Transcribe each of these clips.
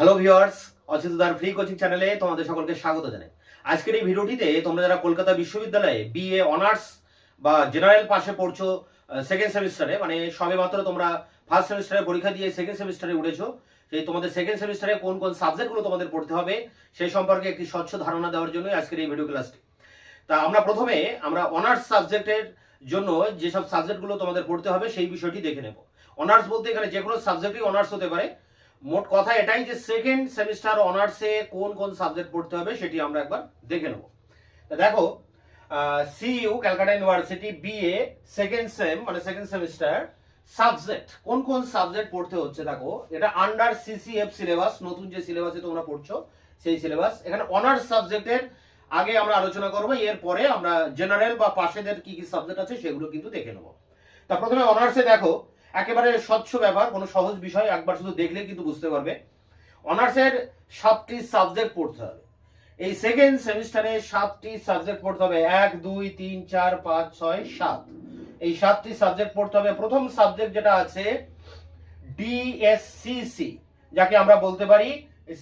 Hello viewers, অচিন্তদার free coaching চ্যানেলে তোমাদের সকলকে স্বাগত জানাই। আজকের এই ভিডিওটিতে তোমরা যারা কলকাতা বিশ্ববিদ্যালয়ে বিএ অনার্স বা জেনারেল পাশে পড়ছো সেকেন্ড সেমিস্টারে, মানে সবে মাত্র তোমরা ফার্স্ট সেমিস্টারে পরীক্ষা দিয়ে সেকেন্ড সেমিস্টারে উঠেছো, সেই তোমাদের সেকেন্ড সেমিস্টারে কোন কোন সাবজেক্টগুলো তোমাদের পড়তে হবে সেই সম্পর্কে একটি স্বচ্ছ ধারণা দেওয়ার জন্য আজকের এই ভিডিও ক্লাসটি। তা প্রথমে আমরা অনার্স সাবজেক্টের জন্য যেসব সাবজেক্টগুলো তোমাদের পড়তে হবে সেই বিষয়টি দেখে নেব। অনার্স বলতে এখানে যে কোনো সাবজেক্টই অনার্স হতে পারে। মোট কথা এটাই যে সেকেন্ড সেমিস্টার অনার্সে কোন কোন সাবজেক্ট পড়তে হবে সেটি আমরা একবার দেখে নেব। দেখো, CU Calcutta university BA second sem মানে সেকেন্ড সেমিস্টার সাবজেক্ট কোন কোন সাবজেক্ট পড়তে হচ্ছে, দেখো এটা আন্ডার সিসিএফ সিলেবাস, নতুন যে সিলেবাসে তোমরা পড়ছো সেই সিলেবাস। এখানে অনার্স সাবজেক্টের আগে আমরা আলোচনা করবো, এরপরে আমরা জেনারেল বা পাশেদের কি কি সাবজেক্ট আছে সেগুলো কিন্তু দেখে নেব। তা প্রথমে অনার্সে দেখো, একেবারে স্বচ্ছ ব্যাপার, কোনো সহজ বিষয়, একবার শুধু দেখলে কিন্তু বুঝতে পারবে। অনার্সের 7টি সাবজেক্ট পড়তে হবে। এই সেকেন্ড সেমিস্টারে 7টি সাবজেক্ট পড়তে হবে, 1 2 3 4 5 6 7, এই 7টি সাবজেক্ট পড়তে হবে। প্রথম সাবজেক্ট যেটা আছে ডিএসসিসি, যাকে আমরা বলতে পারি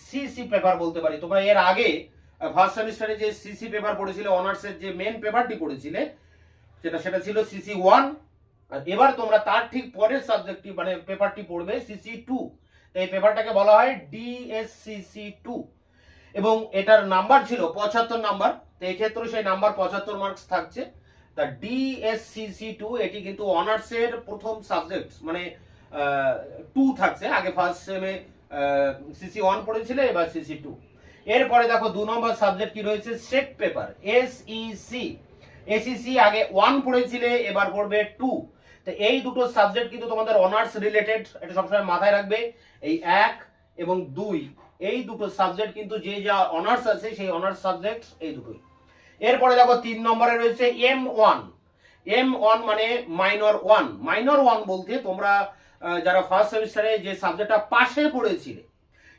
সিসি পেপার বলতে পারি। তোমরা এর আগে ফার্স্ট সেমিস্টারে যে সিসি পেপার পড়েছিলে, অনার্সের যে মেন পেপারটি পড়েছিলে সেটা ছিল সিসি 1, আর এবার তোমরা তার ঠিক পরের সাবজেক্টটি মানে পেপারটি পড়বে সিসি 2। এই পেপারটাকে বলা হয় ডিএসসিসি 2 এবং এটার নাম্বার ছিল 75 নাম্বার। তো এই ক্ষেত্রে সেই নাম্বার 75 মার্কস থাকছে। তা ডিএসসিসি 2 এটি কিন্তু অনার্সের প্রথম সাবজেক্ট, মানে 2 থাকছে। আগে ফার্স্ট সেমে সিসি 1 পড়েছিলে, এবার সিসি 2। এরপরে দেখো 2 নম্বর সাবজেক্ট কি রয়েছে, সেট পেপার এসইসি। এসইসি আগে 1 পড়েছিলে, এবার পড়বে 2। তো এই দুটো সাবজেক্ট কিন্তু তোমাদের অনার্স রিলেটেড, এটা সবসময় মাথায় রাখবে। এই 1 এবং 2 এই দুটো সাবজেক্ট কিন্তু যে যা অনার্স আছে সেই অনার্স সাবজেক্ট এই দুটোই। এরপরে দেখো 3 নম্বরে রয়েছে M1। M1 মানে মাইনর 1। মাইনর 1 বলতে তোমরা যারা ফার্স্ট সেমিস্টারে যে সাবজেক্টটা পাশে পড়েছিলে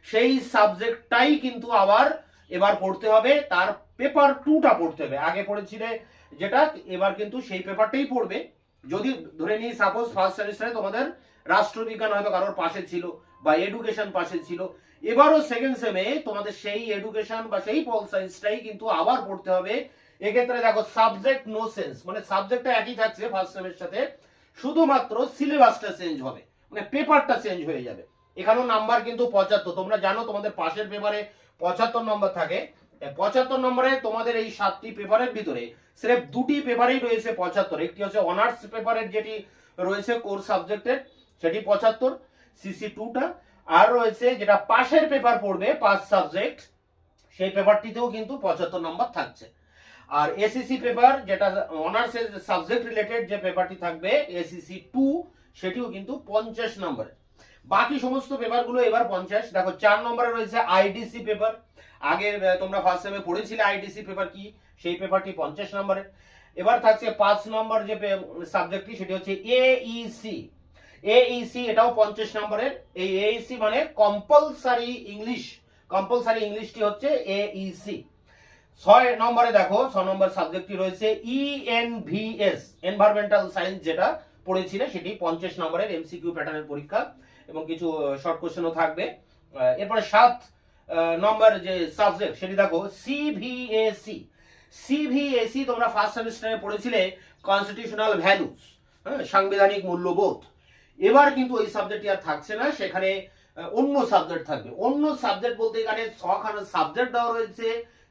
সেই সাবজেক্টটাই কিন্তু আবার এবার পড়তে হবে। তার পেপার 2টা পড়তে হবে। আগে পড়েছিলে যেটা, এবার কিন্তু সেই পেপারটাই পড়বে। যদি ধরে নিই সাপোজ ফার্স্ট সেমিস্টারে তোমাদের রাষ্ট্রবিজ্ঞান হয়তো কারোর পাশে ছিল বা এডুকেশন পাশে ছিল, এবারও সেকেন্ড সেমে তোমাদের সেই এডুকেশন বা সেই পল সায়েন্সটাই কিন্তু আবার পড়তে হবে। এক্ষেত্রে দেখো সাবজেক্ট নো চেঞ্জ, মানে সাবজেক্টটা একই থাকছে ফার্স্ট সেমের সাথে, শুধুমাত্র সিলেবাসটা চেঞ্জ হবে, মানে পেপারটা চেঞ্জ হয়ে যাবে। এখানেও নাম্বার কিন্তু 75। তোমরা জানো তোমাদের পাশের পেপারে 75 নম্বর থাকে। 75 নম্বরে তোমাদের এই 7টি পেপারের ভিতরে সির্ফ 2টি পেপারেই রয়েছে 75। একটি হচ্ছে অনার্স পেপারের যেটি রয়েছে কোর সাবজেক্টের, সেটি 75 সিসি 2টা, আর রয়েছে যেটা পাশের পেপার পড়বে 5 সাবজেক্ট, সেই পেপারটিতেও কিন্তু 75 নম্বর থাকছে। আর এসিসি পেপার যেটা অনার্সের সাবজেক্ট রিলেটেড যে পেপারটি থাকবে এসিসি 2, সেটিও কিন্তু 50 নম্বরের। বাকি সমস্ত পেপারগুলো এবার 50। দেখো 4 নম্বরে রয়েছে আইডিসি পেপার। আগে তোমরা ফার্স্ট সেমে পড়েছিলে আইডিসি পেপার কি, সেই পেপারটি 50 নম্বরের। এবার থাকছে 5 নম্বর যে সাবজেক্টটি, সেটি হচ্ছে এইসি। এইসি এটাও 50 নম্বরের। এই এইসি মানে কম্পালসারি ইংলিশ, কম্পালসারি ইংলিশটি হচ্ছে এইসি। 6 নম্বরে দেখো 6 নম্বর সাবজেক্টটি রয়েছে ইএনভিএস, এনভায়রনমেন্টাল সায়েন্স, যেটা পড়েছিলে সেটি 50 নম্বরের এমসিকিউ প্যাটার্নের পরীক্ষা এবং কিছু শর্ট কোশ্চেনও থাকবে। এরপরে 7 নম্বর যে সাবজেক্ট সেটি দেখো সিভিএসি। সিভিএসি তোমরা ফার্স্ট সেমিস্টারে পড়েছিলে কনস্টিটিউশনাল ভ্যালুস, সাংবিধানিক মূল্যবোধ। এবার কিন্তু ওই সাবজেক্টটি আর থাকছে না, সেখানে অন্য সাবজেক্ট থাকবে। অন্য সাবজেক্ট বলতে এখানে 6খানা সাবজেক্ট দেওয়া রয়েছে,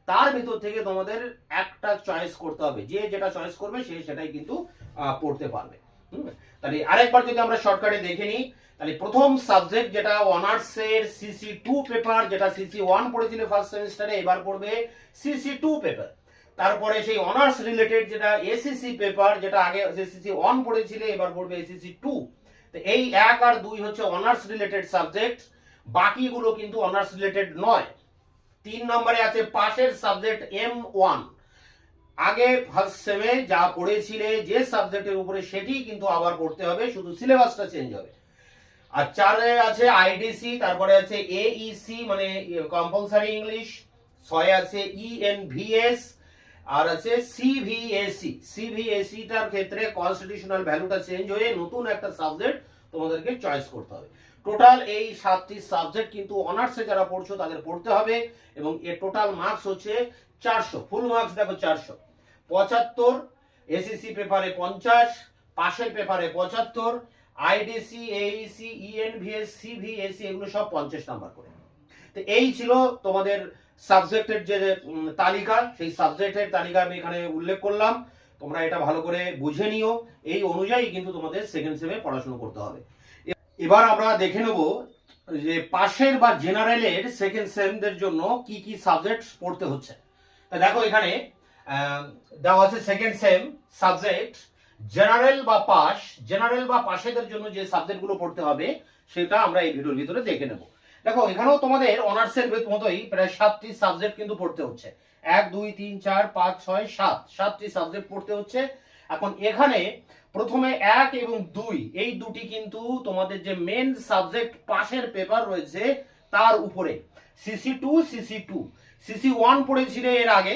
তার ভিতর থেকে তোমাদের একটা চয়েস করতে হবে। যে যেটা চয়েস করবে সে সেটাই কিন্তু পড়তে পারবে। তাহলে আরেকবার যদি আমরা শর্টকাটে দেখে নিই, তাহলে প্রথম সাবজেক্ট যেটা অনার্সের সিসি 2 পেপার, যেটা সিসি 1 পড়েছিল ফার্স্ট সেমিস্টারে, এবার পড়বে সিসি 2 পেপার। তারপরে সেই অনার্স রিলেটেড যেটা এসিসি পেপার, যেটা আগে সিসি 1 পড়েছিল, এবার পড়বে এসিসি 2। তো এই 1 আর 2 হচ্ছে অনার্স রিলেটেড সাবজেক্ট, বাকিগুলো কিন্তু অনার্স রিলেটেড নয়। 3 নম্বরে আছে পাশের সাবজেক্ট M1। আগে ফার্স্ট সেমে যা পড়েছিলে যে সাবজেক্টের উপরে সেটি কিন্তু আবার পড়তে হবে, শুধু সিলেবাসটা চেঞ্জ হবে। আর 4 আছে আইডিসি, তারপরে আছে এইসি মানে কম্পালসারি ইংলিশ, 6 আছে ইএনভিএস, আর আছে সিভিএসি। সিভিএসি টার ক্ষেত্রে কনস্টিটিউশনাল ভ্যালুটা চেঞ্জ হয়ে নতুন একটা সাবজেক্ট তোমাদেরকে চয়েস করতে হবে। টোটাল এই 7টি সাবজেক্ট কিন্তু অনার্সে যারা পড়ছো তাদের পড়তে হবে, এবং এর টোটাল মার্কস হচ্ছে 400। ফুল মার্কস দেখো 400, 75 এসএসসি পেপারে 50, পাশের পেপারে 75, আইডিসি, এইসি, ইএনভিএস, সিভিএসি এগুলো সব 50 নাম্বার করে। তো এই ছিল তোমাদের সাবজেক্টের যে তালিকা, সেই সাবজেক্টের তালিকা আমি এখানে উল্লেখ করলাম। তোমরা এটা ভালো করে বুঝে নিও, এই অনুযায়ী কিন্তু তোমাদের সেকেন্ড সেমে পড়াশোনা করতে হবে। এবার আমরা দেখে নেব যে পাশের বা জেনারেলের সেকেন্ড সেমদের জন্য কি কি সাবজেক্ট পড়তে হচ্ছে। দেখো এখানে দেওয়া আছে সেকেন্ড সেম সাবজেক্ট জেনারেল বা পাস। জেনারেল বা পাশেদের জন্য যে সাবজেক্টগুলো পড়তে হবে সেটা আমরা এই ভিডিওর ভিতরে দেখে নেব। দেখো এখানেও তোমাদের অনার্সের মতোই প্রায় 7টি সাবজেক্ট কিন্তু পড়তে হচ্ছে। 1 2 3 4 5 6 7টি সাবজেক্ট পড়তে হচ্ছে। এখন এখানে প্রথমে 1 এবং 2 এই দুটি কিন্তু তোমাদের যে মেন সাবজেক্ট পাশের পেপার রয়েছে তার উপরে। সিসি 2 সিসি 1 পড়েছিলে এর আগে,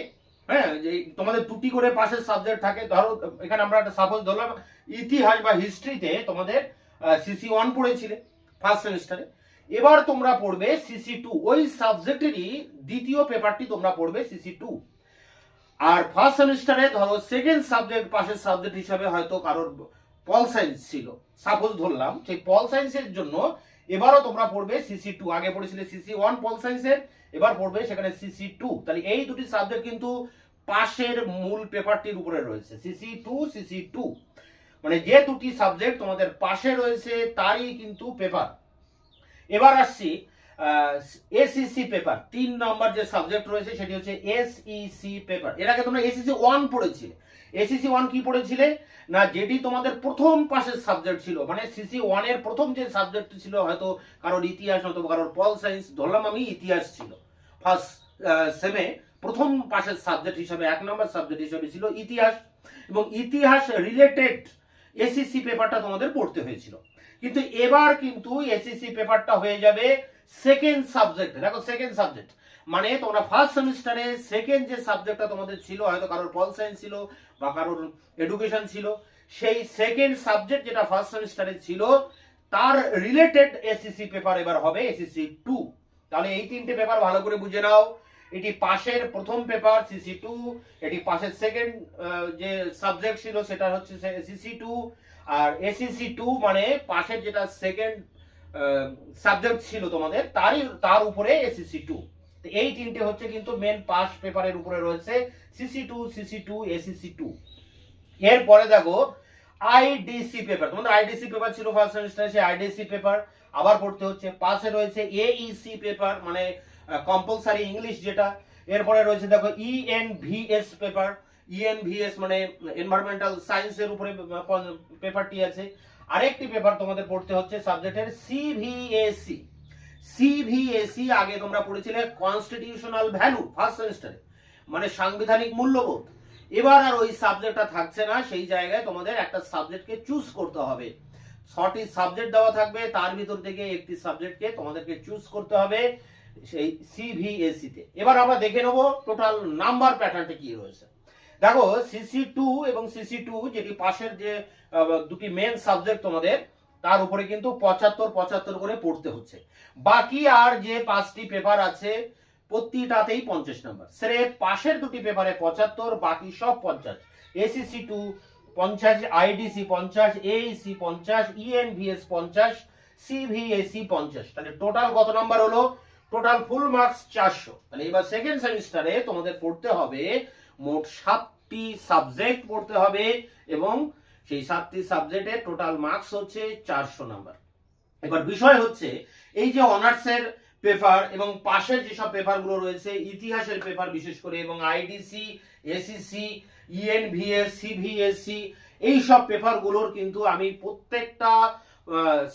হ্যাঁ, যে তোমাদের দুটি করে পাশের সাবজেক্ট থাকে। ধরো এখানে আমরা একটা সাপোজ ধরলাম ইতিহাস বা হিস্ট্রিতে তোমাদের সিসি 1 পড়েছিলে ফার্স্ট সেমিস্টারে। এবার তোমরা পড়বে সিসি 2, ওই সাবজেক্টেরই দ্বিতীয় পেপারটি তোমরা পড়বে সিসি 2। আর ফার্স্ট সেমিস্টারে ধরো সেকেন্ড সাবজেক্ট পাশের সাবজেক্ট হিসাবে হয়তো কারোর পল সায়েন্স ছিল, সাপোজ ধরলাম, সেই পল সায়েন্সের জন্য এবারও তোমরা পড়বে সিসি 2। আগে পড়েছিলে সিসি 1 পল সায়েন্সের, এবার পড়বে সেখানে সিসি 2। তাহলে এই দুটি সাবজেক্ট কিন্তু পাশের মূল পেপারটির উপরে রয়েছে, সিসি 2 মানে যে দুটি সাবজেক্ট তোমাদের পাশে রয়েছে তারই কিন্তু পেপার। এবার আসছি এসইসি পেপার, 3 নম্বর যে সাবজেক্ট রয়েছে সেটি হচ্ছে এসইসি পেপার। এর আগে তোমরা এসইসি 1 পড়েছিলে। এসইসি 1 কি পড়েছিলে না, যেটি তোমাদের প্রথম পাশের সাবজেক্ট ছিল, মানে সিসি 1 এর প্রথম যে সাবজেক্ট ছিল, হয়তো কারোর ইতিহাস, হয়তো কারোর পল সায়েন্স, ধরলাম আমি ইতিহাস ছিল ফার্স্ট সেমে প্রথম পাশের সাবজেক্ট হিসাবে, 1 নম্বর সাবজেক্ট হিসাবে ছিল ইতিহাস, এবং ইতিহাস রিলেটেড এসইসি পেপারটা তোমাদের পড়তে হয়েছিল। কিন্তু এবার কিন্তু এসইসি পেপারটা হয়ে যাবে সেকেন্ড সাবজেক্ট। দেখো সেকেন্ড সাবজেক্ট মানে তোমরা ফার্স্ট সেমিস্টারে সেকেন্ড যে সাবজেক্টটা তোমাদের ছিল, হয়তো কারোর পল সায়েন্স ছিল বা কারোর এডুকেশন ছিল, সেই সেকেন্ড সাবজেক্ট যেটা ফার্স্ট সেমিস্টারে ছিল তার রিলেটেড এসইসি পেপার এবার হবে এসইসি 2। তাহলে এই 3টে পেপার ভালো করে বুঝে নাও। এটি পাশের প্রথম পেপার সিসি 2, এটি পাশের সেকেন্ড যে সাবজেক্ট ছিল সেটা হচ্ছে সিসি 2, আর এসইসি 2 মানে পাশের যেটা সেকেন্ড সাবজেক্ট ছিল তোমাদের তার উপরে এসইসি 2। এই 3টে হচ্ছে কিন্তু মেন পাস পেপারের উপরে রয়েছে সিসি 2 এসইসি 2। এরপরে দেখো আইডিসি পেপার। তোমাদের আইডিসি পেপার ছিল ফার্স্ট সেমিস্টারে, সেই আইডিসি পেপার আবার পড়তে হচ্ছে। পাশে রয়েছে এইসি পেপার মানে কম্পালসারি ইংলিশ যেটা। এরপরে রয়েছে দেখো ইএনভিএস পেপার, ইএনভিএস মানে এনভায়রনমেন্টাল সায়েন্সের উপরে পেপারটি আছে। আরেকটি পেপার তোমাদের পড়তে হচ্ছে সাবজেক্টের সিভিএসি। সিভিএসি আগে তোমরা পড়েছিলে কনস্টিটিউশনাল ভ্যালু ফার্স্ট সেমিস্টারে, মানে সাংবিধানিক মূল্যবোধ। এবার আর ওই সাবজেক্টটা থাকছে না, সেই জায়গায় তোমাদের একটা সাবজেক্টকে চুজ করতে হবে। 6টি সাবজেক্ট দেওয়া থাকবে, তার ভিতর থেকে একটি সাবজেক্টকে তোমাদেরকে চুজ করতে হবে সেই সিভিএসি তে। এবার আমরা দেখে নেব টোটাল নাম্বার প্যাটার্নটা কি রয়েছে। দেখো সিসি 2 এবং সিসি 2 যেটি পাশের যে দুটি মেন সাবজেক্ট তোমাদের, তার উপরে কিন্তু 75 করে পড়তে হচ্ছে। বাকি আর যে 5টি পেপার আছে প্রতিটাতেই 50 নাম্বার। স্রেফ পাশের দুটি পেপারে 75, বাকি সব 50। SEC 2 50, IDC 50, Aisi 50, ENVS 50, সিভিএসি 50। তাহলে টোটাল কত নাম্বার হলো? Total full marks 400। তাহলে এবার সেকেন্ড সেমিস্টারে তোমাদের পড়তে হবে মোট 7টি সাবজেক্ট পড়তে হবে, এবং সেই 7টি সাবজেক্টের টোটাল মার্কস হচ্ছে 400 নাম্বার। এবার বিষয় হচ্ছে এই যে অনার্সের পেপার এবং পাশের যেসব পেপারগুলো রয়েছে, ইতিহাসের পেপার বিশেষ করে, এবং আইডিসি, এসইসি, ইএনভিএস, সিভিএসসি, এই সব পেপারগুলোর কিন্তু আমি প্রত্যেকটা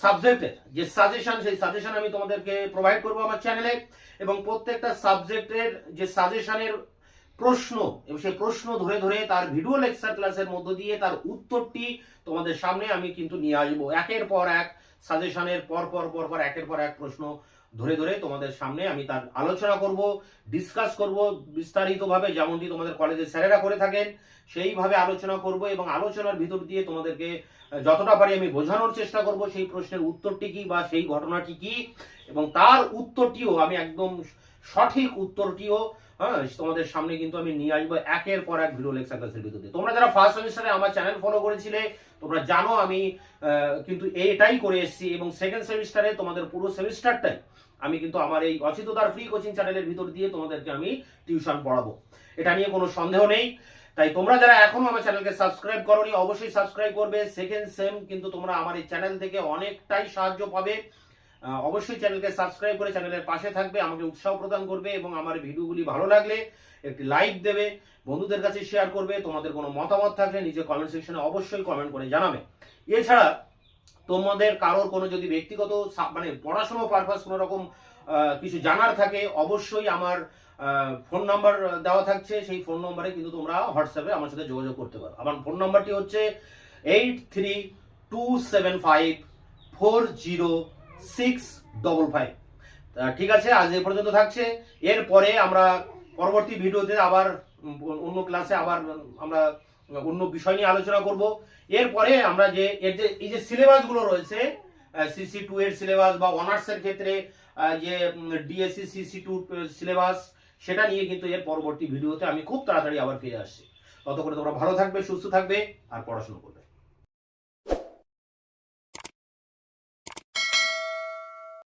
সাবজেক্টের যে সাজেশন, সেই সাজেশন আমি তোমাদেরকে প্রোভাইড করবো আমার চ্যানেলে, এবং প্রত্যেকটা সাবজেক্টের যে সাজেশনের প্রশ্ন এবং সেই প্রশ্ন ধরে ধরে তার ভিডিও লেকচার ক্লাসের মধ্য দিয়ে তার উত্তরটি তোমাদের সামনে আমি কিন্তু নিয়ে আসবো। একের পর এক সাজেশনের পর একের পর এক প্রশ্ন ধরে ধরে তোমাদের সামনে আমি তার আলোচনা করব, ডিসকাস করব বিস্তারিতভাবে, যেমনটি তোমাদের কলেজের স্যারেরা করে থাকেন সেইভাবে আলোচনা করব, এবং আলোচনার ভিতর দিয়ে তোমাদেরকে যতটা পারি আমি বোঝানোর চেষ্টা করব সেই প্রশ্নের উত্তরটি কি বা সেই ঘটনাটি কি, এবং তার উত্তরটিও আমি একদম সঠিক উত্তরটিও তোমাদের সামনে কিন্তু আমি নিয়ে আসবো একের পর এক ভিডিও লেকচার ক্লাসের ভিতরে। তোমরা যারা ফার্স্ট সেমিস্টারে আমার চ্যানেল ফলো করেছিলে তোমরা জানো আমি কিন্তু এটাই করে এসেছি, এবং সেকেন্ড সেমিস্টারে তোমাদের পুরো সেমিস্টারটাই আমি কিন্তু আমার এই অচিততার ফ্রি কোচিং চ্যানেলের ভিতর দিয়ে তোমাদেরকে আমি টিউশন পড়াবো, এটা নিয়ে কোনো সন্দেহ নেই। তাই তোমরা যারা এখনো আমার চ্যানেলকে সাবস্ক্রাইব করোনি অবশ্যই সাবস্ক্রাইব করবে। সেকেন্ড সেম কিন্তু তোমরা আমার এই চ্যানেল থেকে অনেকটাই সাহায্য পাবে। অবশ্যই চ্যানেলকে সাবস্ক্রাইব করে চ্যানেলের পাশে থাকবে, আমাকে উৎসাহ প্রদান করবে, এবং আমার ভিডিওগুলি ভালো লাগলে একটি লাইক দেবে, বন্ধুদের কাছে শেয়ার করবে। তোমাদের কোনো মতামত থাকলে নিজে কমেন্ট সেকশনে অবশ্যই কমেন্ট করে জানাবে। এছাড়া তোমাদের কারোর কোনো যদি ব্যক্তিগত মানে পড়াশোনা পারপাস কোনো রকম কিছু জানার থাকে অবশ্যই আমার ফোন নাম্বার দেওয়া থাকছে, সেই ফোন নম্বরে কিন্তু তোমরা হোয়াটসঅ্যাপে আমার সাথে যোগাযোগ করতে পারো। আমার ফোন নাম্বারটি হচ্ছে 8327540655। ঠিক আছে, আজ এই পর্যন্ত থাকছে। এরপরে আমরা পরবর্তী ভিডিওতে আবার অন্য ক্লাসে আবার আমরা অন্য বিষয় নিয়ে আলোচনা করব। এরপরে আমরা যে এই যে সিলেবাসগুলো রয়েছে সিসি 2 এর সিলেবাস বা অনার্সের ক্ষেত্রে যে ডিএসসি সিসি 2 সিলেবাস, সেটা নিয়ে কিন্তু এর পরবর্তী ভিডিওতে আমি খুব তাড়াতাড়ি আবার ফিরে আসছি। ততক্ষণে তোমরা ভালো থাকবে, সুস্থ থাকবে আর পড়াশোনা করবে।